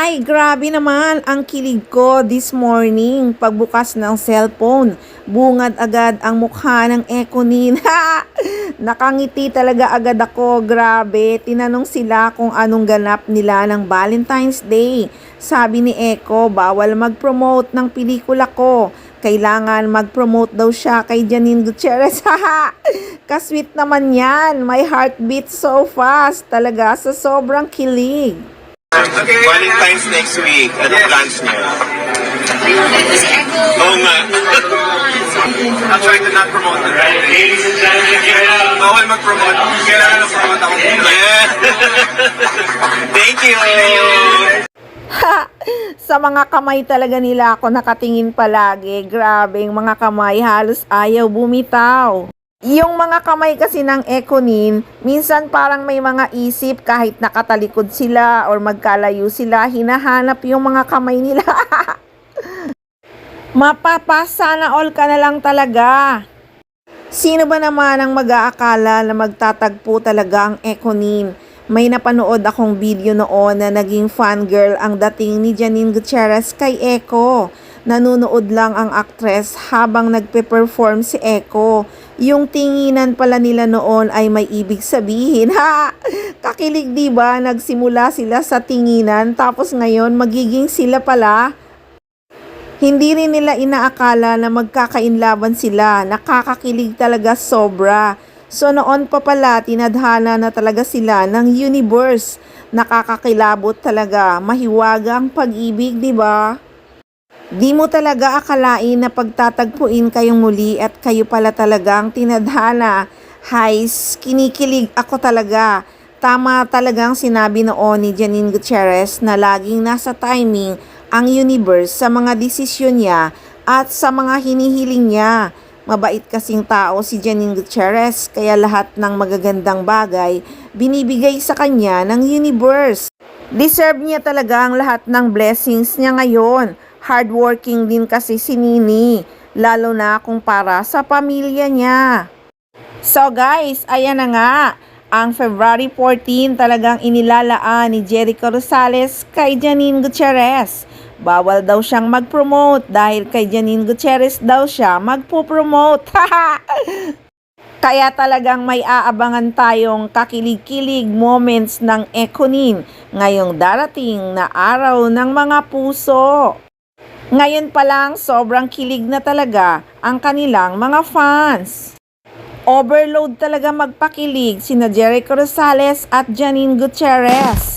Ay, grabe naman ang kilig ko this morning. Pagbukas ng cellphone, bungad agad ang mukha ng Ekonin. Nakangiti talaga agad ako. Grabe, tinanong sila kung anong ganap nila ng Valentine's Day. Sabi ni Eko, bawal mag-promote ng pelikula ko. Kailangan mag-promote daw siya kay Janine Gutierrez. Kasweet naman yan. My heart beats so fast. Talaga sa sobrang kilig. Okay. Valentine's next week. Anong plans niyo? Oo nga. I'll try to not promote it. Bawal mag-promote. Kailangan mag-promote ako. Yeah. Thank you. Sa mga kamay talaga nila ako nakatingin palagi. Grabe, mga kamay halos ayaw bumitaw. Yung mga kamay kasi ng Ekonin, minsan parang may mga isip kahit nakatalikod sila or magkalayo sila, hinahanap yung mga kamay nila. Mapapasana all ka na lang talaga. Sino ba naman ang mag-aakala na magtatagpo talaga ang Ekonin? May napanood akong video noon na naging fangirl ang dating ni Janine Gutierrez kay Eko. Nanunood lang ang aktres habang nagpe-perform si Eko. Yung tinginan pala nila noon ay may ibig sabihin. Kakilig, di ba? Nagsimula sila sa tinginan tapos ngayon magiging sila pala. Hindi rin nila inaakala na magkakainlaban sila. Nakakakilig talaga sobra. So noon pa pala tinadhana na talaga sila ng universe. Nakakakilabot talaga. Mahiwaga ang pag-ibig, di ba? Di mo talaga akalain na pagtatagpuin kayong muli at kayo pala talagang tinadhana. Hays, kinikilig ako talaga. Tama talagang sinabi noon ni Janine Gutierrez na laging nasa timing ang universe sa mga desisyon niya at sa mga hinihiling niya. Mabait kasing tao si Janine Gutierrez kaya lahat ng magagandang bagay binibigay sa kanya ng universe. Deserve niya talaga ang lahat ng blessings niya ngayon. Hardworking din kasi si Nini, lalo na kung para sa pamilya niya. So guys, ayan na nga, ang February 14 talagang inilalaan ni Jericho Rosales kay Janine Gutierrez. Bawal daw siyang mag-promote dahil kay Janine Gutierrez daw siya magpo-promote. Kaya talagang may aabangan tayong kakilig-kilig moments ng Ekonin ngayong darating na araw ng mga puso. Ngayon pa lang, sobrang kilig na talaga ang kanilang mga fans. Overload talaga magpakilig sina Jericho Rosales at Janine Gutierrez.